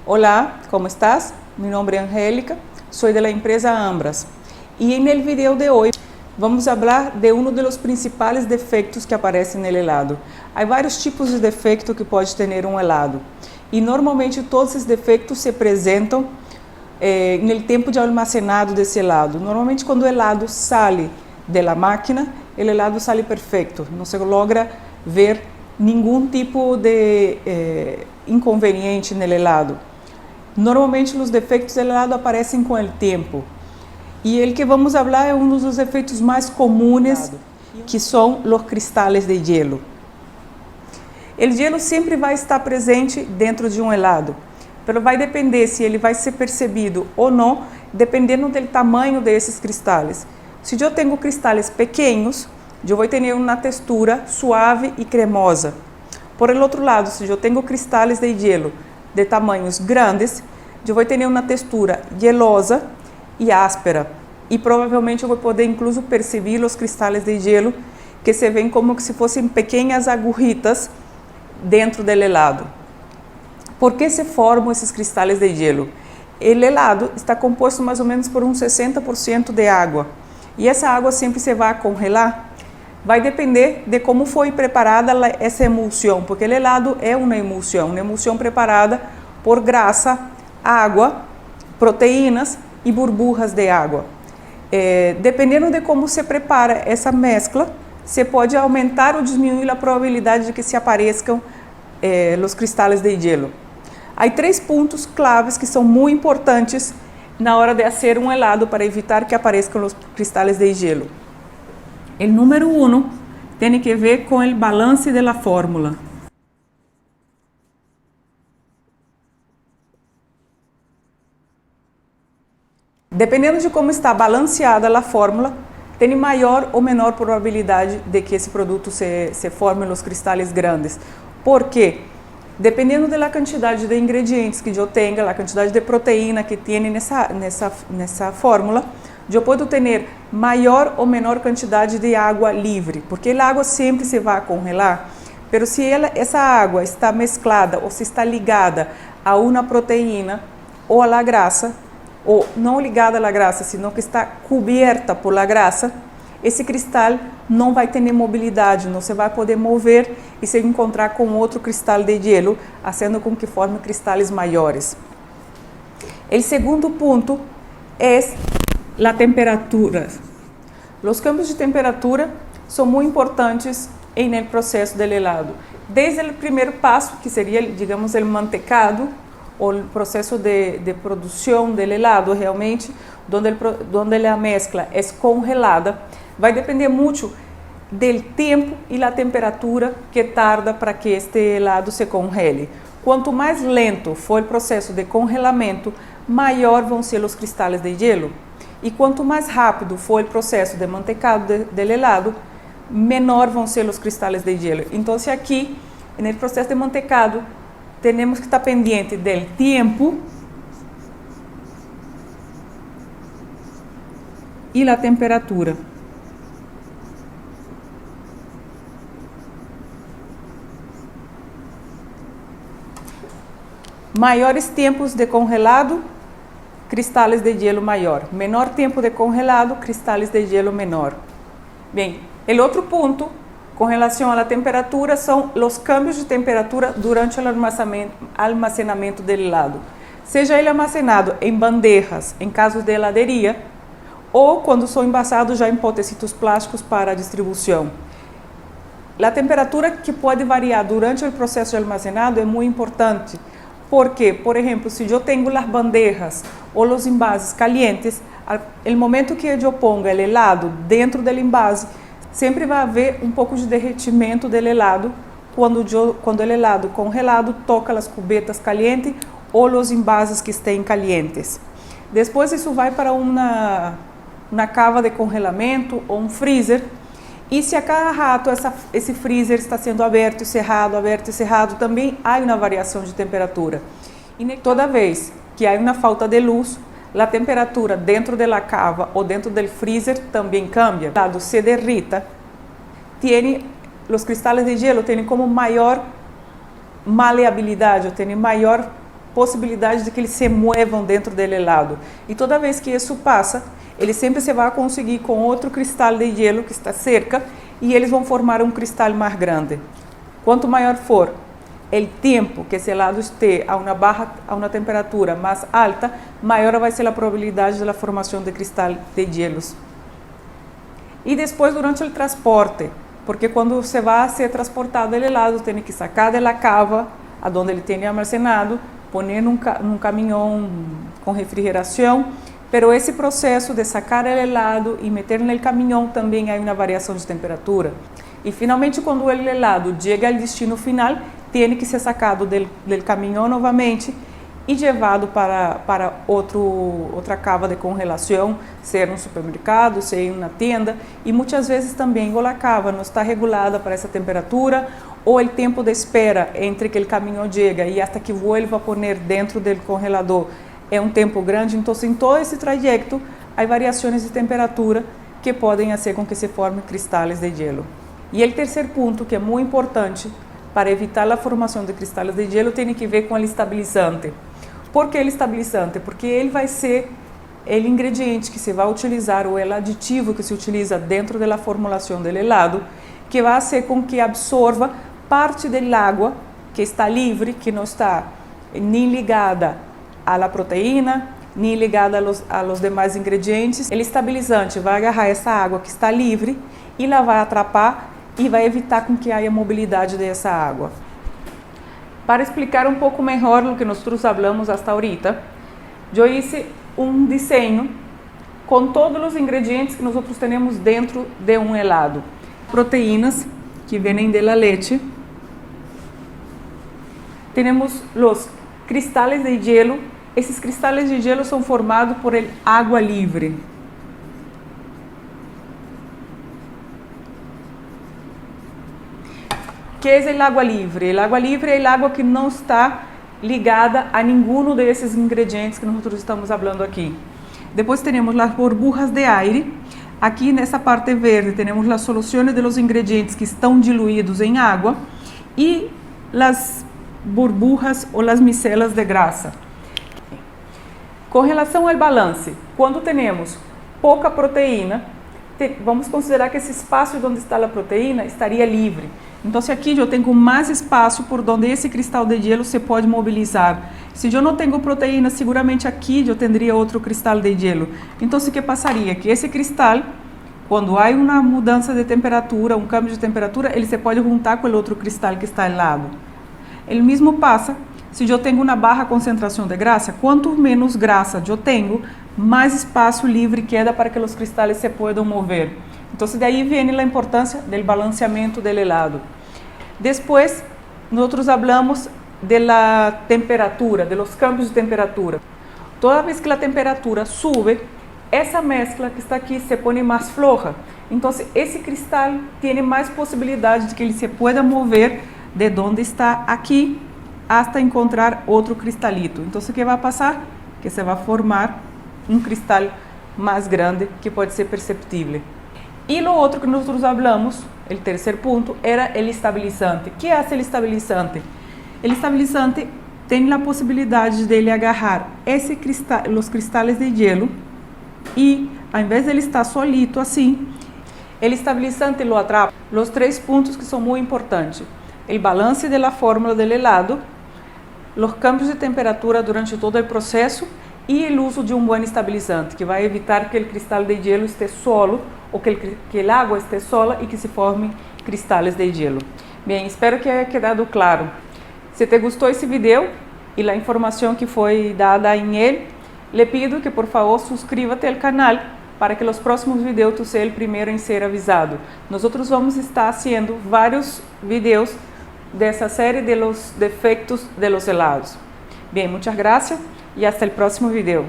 Hola, ¿cómo estás? Mi nombre es Angélica, soy de la empresa Ambras y en el video de hoy vamos a hablar de uno de los principales defectos que aparecen en el helado. Hay varios tipos de defectos que pode ter um helado e normalmente todos esses defectos se apresentam no tempo de almacenado desse helado. Normalmente quando o helado sai da máquina, o helado sai perfeito, não se logra ver nenhum tipo de inconveniente no helado. Normalmente os defeitos do helado aparecem com o tempo. E o que vamos falar é um dos efeitos mais comuns, que são os cristais de gelo. O gelo sempre vai estar presente dentro de um helado, mas vai depender se ele vai ser percebido ou não, dependendo do tamanho desses cristais. Se eu tenho cristais pequenos, eu vou ter uma textura suave e cremosa. Por outro lado, se eu tenho cristais de gelo de tamanhos grandes, eu vou ter uma textura gelosa e áspera. E provavelmente eu vou poder incluso perceber os cristais de gelo que se veem como se fossem pequenas agujitas dentro do helado. Por que se formam esses cristais de gelo? O helado está composto mais ou menos por 60% de água. E essa água sempre se vai congelar. Vai depender de como foi preparada essa emulsão, porque o helado é uma emulsão preparada por grasa, água, proteínas e burbujas de água. Dependendo de como se prepara essa mescla, se pode aumentar ou diminuir a probabilidade de que se apareçam os cristais de gelo. Há 3 pontos claves que são muito importantes na hora de fazer um helado para evitar que apareçam os cristais de gelo. O número 1 tem que ver com o balance da fórmula. Dependendo de como está balanceada a fórmula, tem maior ou menor probabilidade de que esse produto se forme nos cristais grandes. Por quê? Dependendo da quantidade de ingredientes que eu tenha, a quantidade de proteína que tem nessa fórmula, eu posso ter maior ou menor quantidade de água livre, porque a água sempre se vai congelar, mas se essa água está mesclada ou se está ligada a uma proteína ou a grasa, ou não ligada à grasa, senão que está coberta por la grasa, esse cristal não vai ter mobilidade, não se vai poder mover e se encontrar com outro cristal de gelo, fazendo com que forme cristais maiores. O segundo ponto é a temperatura. Os cambios de temperatura são muito importantes no processo do helado. Desde o primeiro passo, que seria, digamos, o mantecado, o processo de produção do helado realmente, onde a mescla é congelada, vai depender muito do tempo e da temperatura que tarda para que este helado se congele. Quanto mais lento for o processo de congelamento, maior vão ser os cristais de gelo. E quanto mais rápido for o processo de mantecado do helado, menor vão ser os cristais de gelo. Então, aqui, no processo de mantecado, temos que estar pendiente do tempo e da temperatura. Maiores tempos de congelado, cristais de gelo maior. Menor tempo de congelado, cristais de gelo menor. Bem, o outro ponto com relação à temperatura são os cambios de temperatura durante o armazenamento do helado. Seja ele armazenado em bandejas, em casos de heladeria, ou quando são envasados já em potecitos plásticos para distribuição. A temperatura que pode variar durante o processo de armazenado é muito importante, porque, por exemplo, se eu tenho as bandejas ou os envases calientes, no momento que eu ponga o helado dentro do envase, sempre vai haver um pouco de derretimento do helado quando o helado congelado toca as cubetas calientes ou os envases que estão calientes. Depois isso vai para uma cava de congelamento ou um freezer. E se a cada rato esse freezer está sendo aberto e cerrado, também há uma variação de temperatura. E toda vez que há uma falta de luz, a temperatura dentro da cava ou dentro do freezer também cambia. O helado se derrita, os cristais de gelo têm como maior maleabilidade, ou tem maior possibilidade de que eles se movam dentro do helado. E toda vez que isso passa, ele sempre se vai conseguir com outro cristal de gelo que está cerca e eles vão formar um cristal mais grande. Quanto maior for o tempo que esse helado esteja a uma temperatura mais alta, maior vai ser a probabilidade da formação de cristal de gelos. E depois durante o transporte, porque quando se vai a ser transportado o helado, tem que sacar da cava, aonde ele tem armazenado, pôr num caminhão com refrigeração, pero esse processo de sacar o helado e meter no caminhão também há uma variação de temperatura. E finalmente, quando o helado chega ao destino final, tem que ser sacado do caminhão novamente e levado para outra cava de congelação, seja um supermercado, seja uma tenda, e muitas vezes também a cava não está regulada para essa temperatura, ou o tempo de espera entre que o caminhão chega e até que vuelva a pôr dentro do congelador é um tempo grande. Então, em todo esse trajeto, há variações de temperatura que podem fazer com que se formem cristais de gelo. E o terceiro ponto, que é muito importante para evitar a formação de cristais de gelo, tem que ver com o estabilizante. Por que o estabilizante? Porque ele vai ser o ingrediente que se vai utilizar, ou o aditivo que se utiliza dentro da formulação do helado, que vai fazer com que absorva parte da água que está livre, que não está nem ligada à proteína, nem ligada aos demais ingredientes. O estabilizante vai agarrar essa água que está livre e ela vai atrapar e vai evitar com que haja mobilidade dessa água. Para explicar um pouco melhor o que nós falamos até ahorita, eu hice um desenho com todos os ingredientes que nós temos dentro de um helado. Proteínas que vêm da leite. Temos os cristais de gelo. Esses cristais de gelo são formados por água livre. Que é a água livre? A água livre é a água que não está ligada a nenhum desses ingredientes que nós estamos falando aqui. Depois temos as burbujas de aire. Aqui nessa parte verde temos as soluções dos ingredientes que estão diluídos em água e as burbujas ou as micelas de grasa. Com relação ao balance, quando temos pouca proteína, vamos considerar que esse espaço onde está a proteína estaria livre. Então, se aqui eu tenho mais espaço por onde esse cristal de gelo se pode mobilizar. Se eu não tenho proteína, seguramente aqui eu teria outro cristal de gelo. Então, o que passaria? Que esse cristal, quando há uma mudança de temperatura, um câmbio de temperatura, ele se pode juntar com o outro cristal que está ao lado. Ele mesmo passa, se eu tenho uma baixa concentração de grasa, quanto menos grasa eu tenho, mais espaço livre queda para que os cristais se possam mover. Então, daí vem a importância do balanceamento do helado. Depois, nós falamos da temperatura, dos cambios de temperatura. Toda vez que a temperatura sube, essa mescla que está aqui se põe mais floja. Então, esse cristal tem mais possibilidade de que ele se pueda mover de onde está aqui hasta encontrar outro cristalito. Então, o que vai passar? Que se vai formar um cristal mais grande que pode ser perceptível. E o outro que nós falamos, o terceiro ponto, era o estabilizante. O que é o estabilizante? O estabilizante tem a possibilidade de ele agarrar os cristais de gelo e, ao invés de ele estar solito assim, o estabilizante lo atrapa. Os três pontos que são muito importantes: o balance da fórmula do helado, os cambios de temperatura durante todo o processo e o uso de um bom estabilizante, que vai evitar que o cristal de gelo esteja solo ou que a água esteja sola e que se formem cristais de gelo. Bem, espero que tenha quedado claro. Se te gostou esse vídeo e a informação que foi dada em ele, le pido que por favor suscríbete ao canal para que os próximos vídeos tu seas o primeiro em ser avisado. Nós vamos estar fazendo vários vídeos dessa série de los defectos de los helados. Bem, muitas graças e hasta o próximo vídeo.